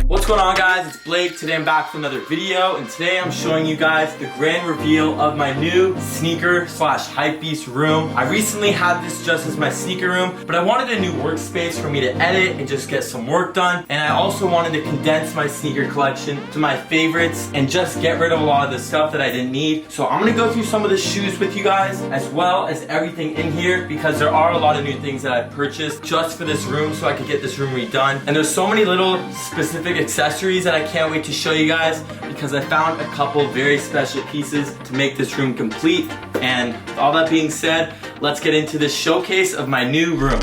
What's going on, guys? It's Blake. Today I'm back with another video, and today I'm showing you guys the grand reveal of my new sneaker slash Hypebeast room. I recently had this just as my sneaker room, but I wanted a new workspace for me to edit and just get some work done, and I also wanted to condense my sneaker collection to my favorites and just get rid of a lot of the stuff that I didn't need. So I'm gonna go through some of the shoes with you guys, as well as everything in here, because there are a lot of new things that I purchased just for this room so I could get this room redone. And there's so many little specific accessories that I can't wait to show you guys, because I found a couple very special pieces to make this room complete. And with all that being said, let's get into this showcase of my new room.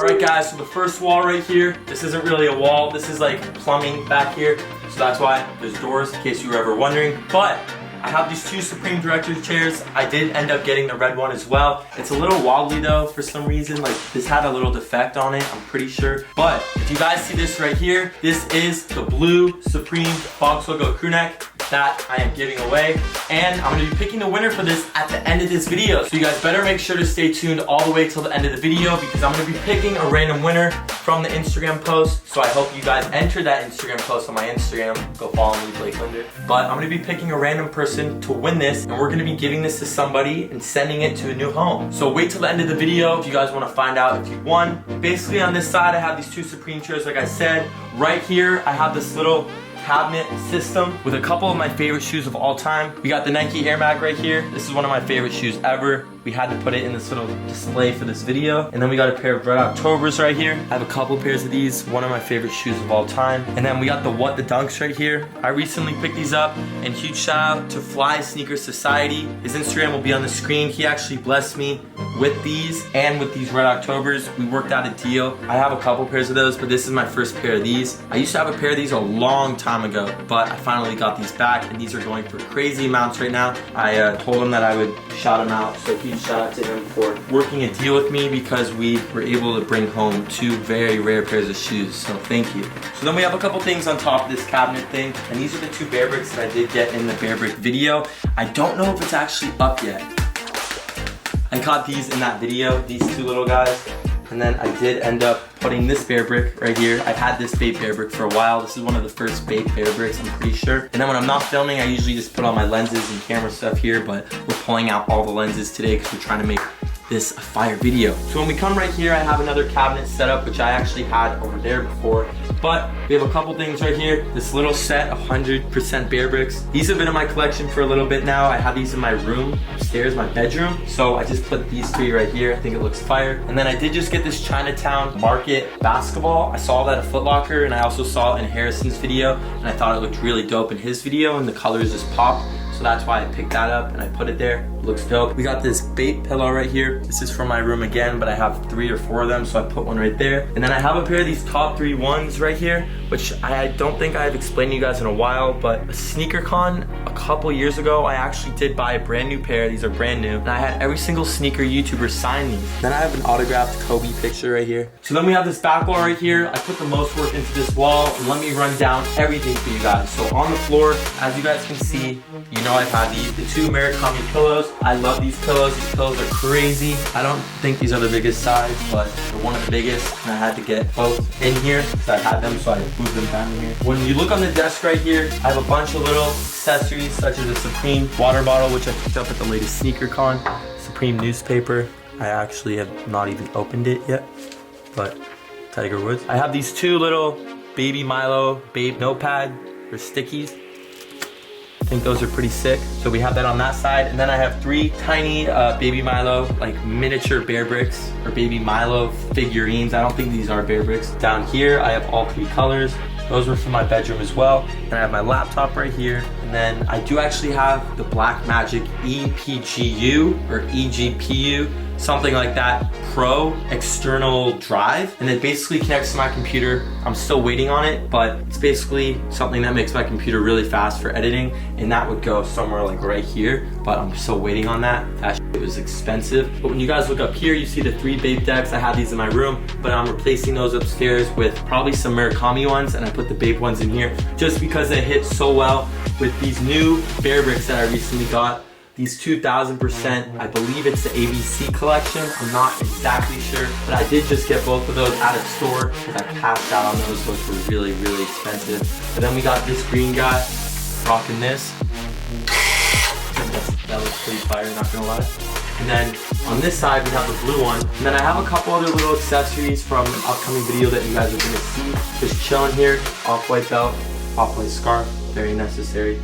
Alright guys, so the first wall right here, this isn't really a wall, this is like plumbing back here, so that's why there's doors, in case you were ever wondering. But I have these two Supreme Director's chairs. I did end up getting the red one as well. It's a little wobbly though for some reason, like this had a little defect on it, I'm pretty sure. But if you guys see this right here, this is the blue Supreme box logo crew neck that I am giving away, and I'm gonna be picking the winner for this at the end of this video. So you guys better make sure to stay tuned all the way till the end of the video, because I'm gonna be picking a random winner from the Instagram post. So I hope you guys enter that Instagram post on my Instagram. Go follow me, Blake Linder. But I'm gonna be picking a random person to win this, and we're gonna be giving this to somebody and sending it to a new home. So wait till the end of the video if you guys wanna find out if you won. Basically on this side I have these two Supreme chairs like I said. Right here I have this little cabinet system with a couple of my favorite shoes of all time. We got the Nike Air Mag right here. This is one of my favorite shoes ever. We had to put it in this little display for this video. And then we got a pair of Red Octobers right here. I have a couple pairs of these, one of my favorite shoes of all time. And then we got the What the Dunks right here. I recently picked these up, and huge shout out to Fly Sneaker Society. His Instagram will be on the screen. He actually blessed me with these and with these Red Octobers. We worked out a deal. I have a couple pairs of those, but this is my first pair of these. I used to have a pair of these a long time ago, but I finally got these back, and these are going for crazy amounts right now. I told him that I would shout him out, so huge shout out to him for working a deal with me, because we were able to bring home two very rare pairs of shoes, so thank you. So then we have a couple things on top of this cabinet thing, and these are the two Bear Bricks that I did get in the Bear Brick video. I don't know if it's actually up yet. I caught these in that video, these two little guys. And then I did end up putting this Bear Brick right here. I've had this bait Bear Brick for a while. This is one of the first bait Bear Bricks, I'm pretty sure. And then when I'm not filming, I usually just put all my lenses and camera stuff here, but we're pulling out all the lenses today because we're trying to make this a fire video. So when we come right here, I have another cabinet set up, which I actually had over there before. But we have a couple things right here. This little set of 100% Bear Bricks. These have been in my collection for a little bit now. I have these in my room upstairs, my bedroom. So I just put these three right here. I think it looks fire. And then I did just get this Chinatown Market basketball. I saw that at Foot Locker, and I also saw it in Harrison's video, and I thought it looked really dope in his video, and the colors just popped. So that's why I picked that up and I put it there. It looks dope. We got this bait pillow right here. This is from my room again, but I have 3 or 4 of them, so I put one right there. And then I have a pair of these top 3 ones right here, which I don't think I've explained to you guys in a while, but a sneaker con a couple years ago, I actually did buy a brand new pair. These are brand new. And I had every single sneaker YouTuber sign these. Then I have an autographed Kobe picture right here. So then we have this back wall right here. I put the most work into this wall, and let me run down everything for you guys. So on the floor, as you guys can see, you know I've had these, the 2 Murakami pillows. I love these pillows. These pillows are crazy. I don't think these are the biggest size, but they're one of the biggest, and I had to get both in here because I had them, so I moved them down in here. When you look on the desk right here, I have a bunch of little accessories, such as a Supreme water bottle, which I picked up at the latest sneaker con. Supreme newspaper. I actually have not even opened it yet, but Tiger Woods. I have these 2 little Baby Milo Babe notepad or stickies. I think those are pretty sick. So we have that on that side. And then I have 3 tiny Baby Milo, like miniature Bear Bricks or Baby Milo figurines. I don't think these are Bear Bricks. Down here, I have all 3 colors. Those were from my bedroom as well. And I have my laptop right here. And then I do actually have the Black Magic EPGU or EGPU. something like that Pro external drive, and it basically connects to my computer. I'm still waiting on it, but it's basically something that makes my computer really fast for editing, and that would go somewhere like right here, but I'm still waiting on that. That shit was expensive. But when you guys look up here, you see the 3 Babe decks. I have these in my room, but I'm replacing those upstairs with probably some Murakami ones, and I put the Babe ones in here just because they hit so well with these new Bear bricks that I recently got. These 2000%, I believe it's the ABC collection. I'm not exactly sure, but I did just get both of those at a store because I passed out on those. Those were really, really expensive. But then we got this green guy rocking this. That looks pretty fire, not gonna lie. And then on this side, we have the blue one. And then I have a couple other little accessories from an upcoming video that you guys are gonna see. Just chilling here, off-white belt, off-white scarf, very necessary.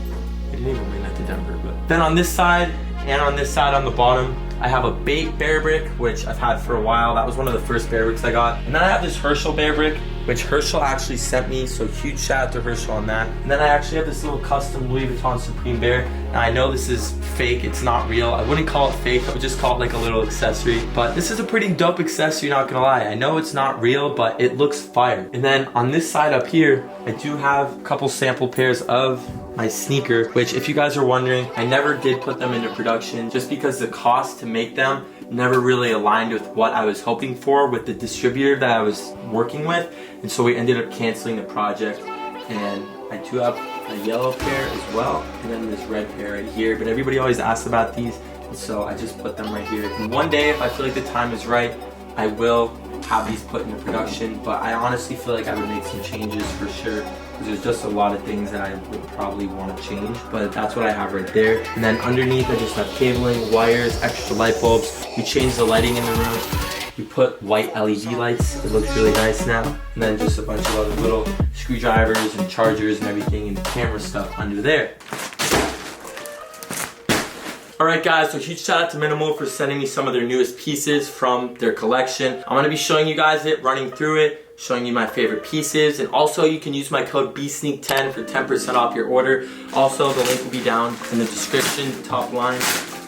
I didn't even bring that to Denver, but. Then on this side, and on this side on the bottom, I have a Bait Bear brick, which I've had for a while. That was one of the first Bear bricks I got. And then I have this Herschel Bear brick, which Herschel actually sent me, so huge shout out to Herschel on that. And then I actually have this little custom Louis Vuitton Supreme Bear. Now I know this is fake, it's not real. I wouldn't call it fake, I would just call it like a little accessory. But this is a pretty dope accessory, not gonna lie. I know it's not real, but it looks fire. And then on this side up here, I do have a couple sample pairs of my sneaker, which if you guys are wondering, I never did put them into production just because the cost to make them never really aligned with what I was hoping for with the distributor that I was working with. And so we ended up canceling the project. And I do have a yellow pair as well, and then this red pair right here. But everybody always asks about these, and so I just put them right here. And one day, if I feel like the time is right, I will have these put into production. But I honestly feel like I would make some changes for sure, because there's just a lot of things that I would probably want to change. But that's what I have right there. And then underneath, I just have cabling, wires, extra light bulbs. We changed the lighting in the room. We put white LED lights. It looks really nice now. And then just a bunch of other little screwdrivers and chargers and everything and camera stuff under there. Alright guys, so huge shout out to Minimal for sending me some of their newest pieces from their collection. I'm going to be showing you guys it, running through it, showing you my favorite pieces, and also you can use my code BSNEAK10 for 10% off your order. Also, the link will be down in the description, top line,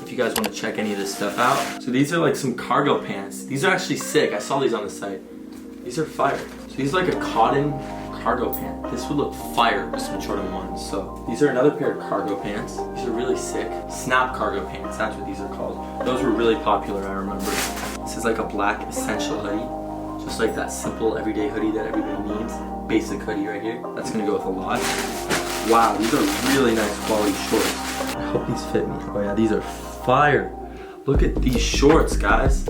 if you guys want to check any of this stuff out. So these are like some cargo pants. These are actually sick. I saw these on the site. These are fire. So these are like a cotton cargo pant. This would look fire with some Jordan 1s. So these are another pair of cargo pants. These are really sick. Snap cargo pants, that's what these are called. Those were really popular, I remember. This is like a black essential hoodie. Just like that simple everyday hoodie that everybody needs. Basic hoodie right here. That's gonna go with a lot. Wow, these are really nice quality shorts. I hope these fit me. Oh yeah, these are fire. Look at these shorts, guys.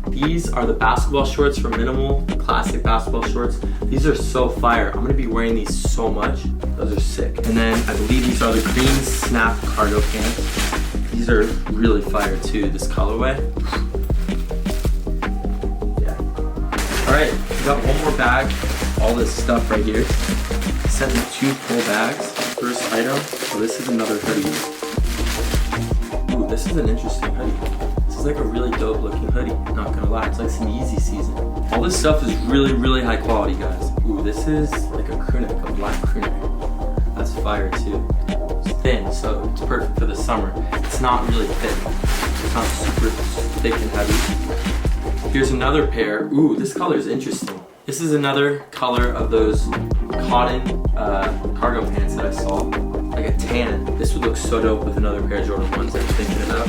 These are the basketball shorts from Minimal, classic basketball shorts. These are so fire. I'm gonna be wearing these so much. Those are sick. And then I believe these are the green snap cargo pants. These are really fire too, this colorway. Yeah. All right, we got one more bag. All this stuff right here. Sent me 2 full bags. First item, so this is another hoodie. Ooh, this is an interesting hoodie. This is like a really dope looking hoodie, not gonna lie. It's like some Yeezy season. All this stuff is really, really high quality, guys. Ooh, this is like a crew neck, a black crew neck. That's fire too. It's thin, so it's perfect for the summer. It's not really thick. It's not super thick and heavy. Here's another pair. Ooh, this color is interesting. This is another color of those cotton cargo pants that I saw. Like a tan. This would look so dope with another pair of Jordan 1s that I'm thinking about.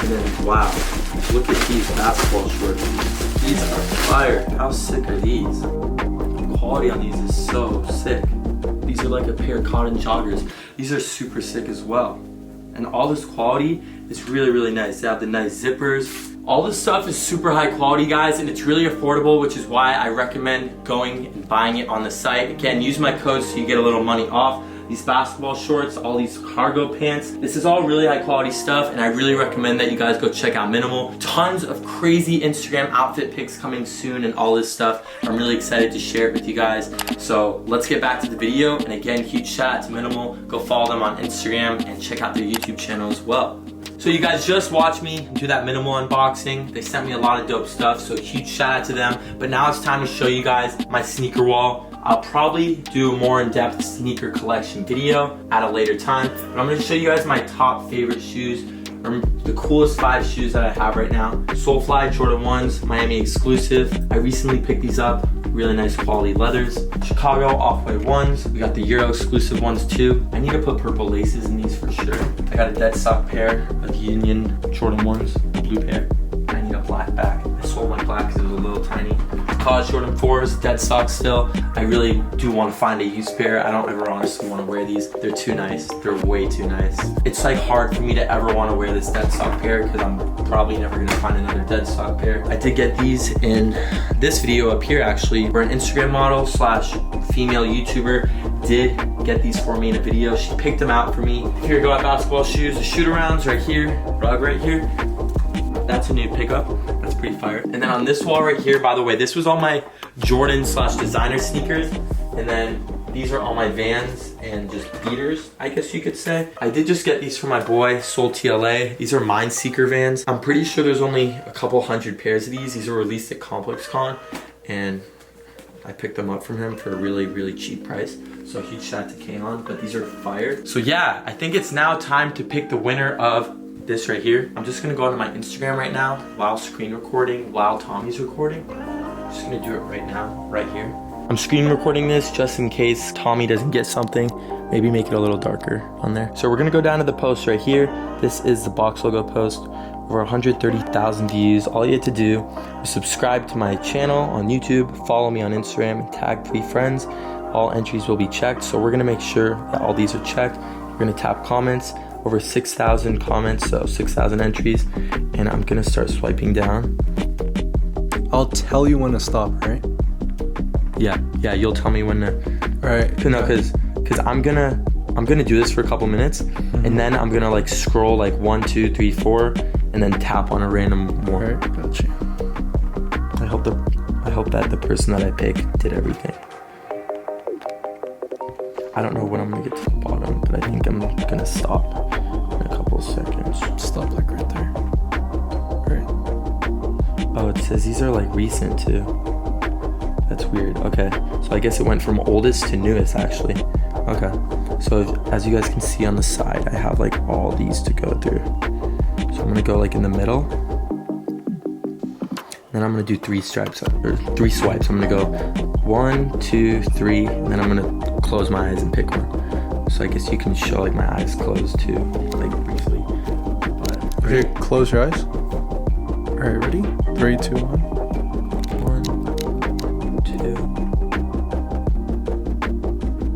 And then, wow, look at these basketball shorts. These are fire. How sick are these? The quality on these is so sick. These are like a pair of cotton joggers. These are super sick as well. And all this quality is really, really nice. They have the nice zippers. All this stuff is super high quality, guys, and it's really affordable, which is why I recommend going and buying it on the site. Again, use my code so you get a little money off. These basketball shorts, all these cargo pants. This is all really high quality stuff, and I really recommend that you guys go check out Minimal. Tons of crazy Instagram outfit pics coming soon and all this stuff. I'm really excited to share it with you guys. So let's get back to the video. And again, huge shout out to Minimal. Go follow them on Instagram and check out their YouTube channel as well. So you guys just watched me do that Minimal unboxing. They sent me a lot of dope stuff, so huge shout out to them. But now it's time to show you guys my sneaker wall. I'll probably do a more in-depth sneaker collection video at a later time, but I'm gonna show you guys my top favorite shoes are the coolest 5 shoes that I have right now. Soulfly Jordan 1s, Miami exclusive. I recently picked these up. Really nice quality leathers. Chicago Off-White 1s. We got the Euro exclusive ones too. I need to put purple laces in these for sure. I got a dead stock pair of Union Jordan 1s, the blue pair. I need a black back. I sold my black because it was a little tiny. College Jordan 4s, dead stock still. I really do want to find a used pair. I don't ever honestly want to wear these. They're too nice. They're way too nice. It's like hard for me to ever want to wear this dead stock pair because I'm probably never going to find another dead stock pair. I did get these in this video up here actually, where an Instagram model slash female YouTuber did get these for me in a video. She picked them out for me. Here go at basketball shoes, the shoot arounds right here, rug right here. That's a new pickup. That's pretty fire. And then on this wall right here, by the way, this was all my Jordan slash designer sneakers. And then these are all my Vans and just beaters, I guess you could say. I did just get these for my boy, Soul TLA. These are Mind Seeker Vans. I'm pretty sure there's only a couple hundred pairs of these. These were released at Complex Con. And I picked them up from him for a really, really cheap price. So huge shout out to Kaon, but these are fire. So yeah, I think it's now time to pick the winner of this right here. I'm just gonna go onto my Instagram right now while screen recording, while Tommy's recording. I'm just gonna do it right now, right here. I'm screen recording this just in case Tommy doesn't get something. Maybe make it a little darker on there. So we're gonna go down to the post right here. This is the box logo post. Over 130,000 views. All you have to do is subscribe to my channel on YouTube, follow me on Instagram, and tag 3 friends. All entries will be checked. So we're gonna make sure that all these are checked. We're gonna tap comments. Over 6,000 comments, so 6,000 entries, and I'm gonna start swiping down. I'll tell you when to stop, right? Yeah, you'll tell me when to. All right. No, because I'm gonna do this for a couple minutes, and then I'm gonna like scroll like 1, 2, 3, 4, and then tap on a random more. All right, gotcha. I hope that the person that I pick did everything. I don't know when I'm gonna get to the bottom, but I think I'm gonna stop in a couple seconds. Stop like right there. Right. Oh, it says these are like recent too. That's weird. Okay, so I guess it went from oldest to newest actually. Okay, so as you guys can see on the side, I have like all these to go through. So I'm gonna go like in the middle. Then I'm gonna do 3 swipes. I'm gonna go 1, 2, 3, and then I'm gonna close my eyes and pick one. So I guess you can show like my eyes closed too, like briefly. But, okay, close your eyes. All right, ready? 3, 2, 1. 1, 2.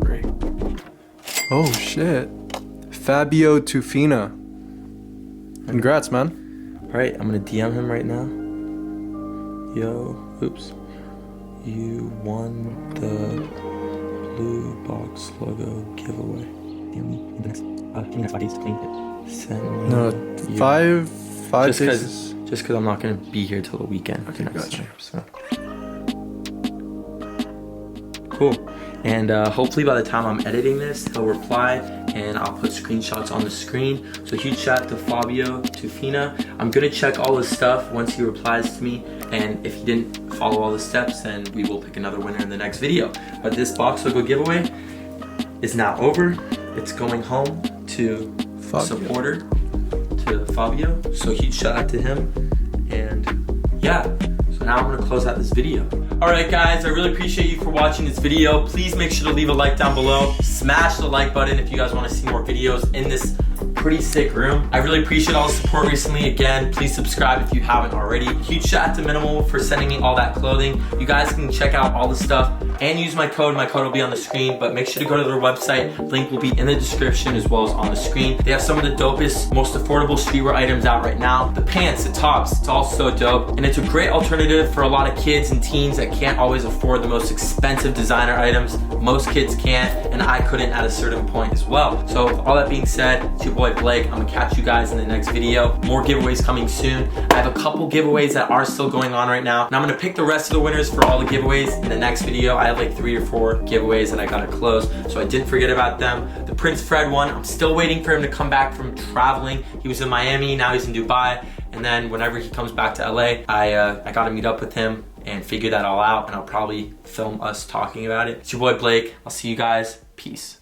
3. Oh shit. Fabio Tufina. Congrats, man. All right, I'm gonna DM him right now. Yo, oops. You won the blue box logo giveaway. DM me in the next, give me 5 days to clean it. Send me. No, your- 5 days. Just because I'm not gonna be here till the weekend. Okay, gotcha. Time, so. Cool. And hopefully by the time I'm editing this, he'll reply and I'll put screenshots on the screen. So huge shout out to Fabio Tufina. I'm gonna check all his stuff once he replies to me. And if he didn't follow all the steps, then we will pick another winner in the next video. But this box logo giveaway is now over. It's going home to supporter, to Fabio. So huge shout out to him. And yeah, so now I'm gonna close out this video. Alright guys, I really appreciate you for watching this video. Please make sure to leave a like down below. Smash the like button if you guys want to see more videos in this pretty sick room. I really appreciate all the support recently. Again, please subscribe if you haven't already. Huge shout out to Minimal for sending me all that clothing. You guys can check out all the stuff and use my code. My code will be on the screen, but make sure to go to their website. Link will be in the description as well as on the screen. They have some of the dopest, most affordable streetwear items out right now. The pants, the tops, it's all so dope. And it's a great alternative for a lot of kids and teens that can't always afford the most expensive designer items. Most kids can't, and I couldn't at a certain point as well. So with all that being said, it's your boy Blake. I'm gonna catch you guys in the next video. More giveaways coming soon. I have a couple giveaways that are still going on right now, and I'm gonna pick the rest of the winners for all the giveaways in the next video. I have like 3 or 4 giveaways that I gotta close, so I didn't forget about them. The Prince Fred one, I'm still waiting for him to come back from traveling. He was in Miami, now he's in Dubai, and then whenever he comes back to LA, I gotta meet up with him and figure that all out, and I'll probably film us talking about it. It's your boy Blake. I'll see you guys. Peace.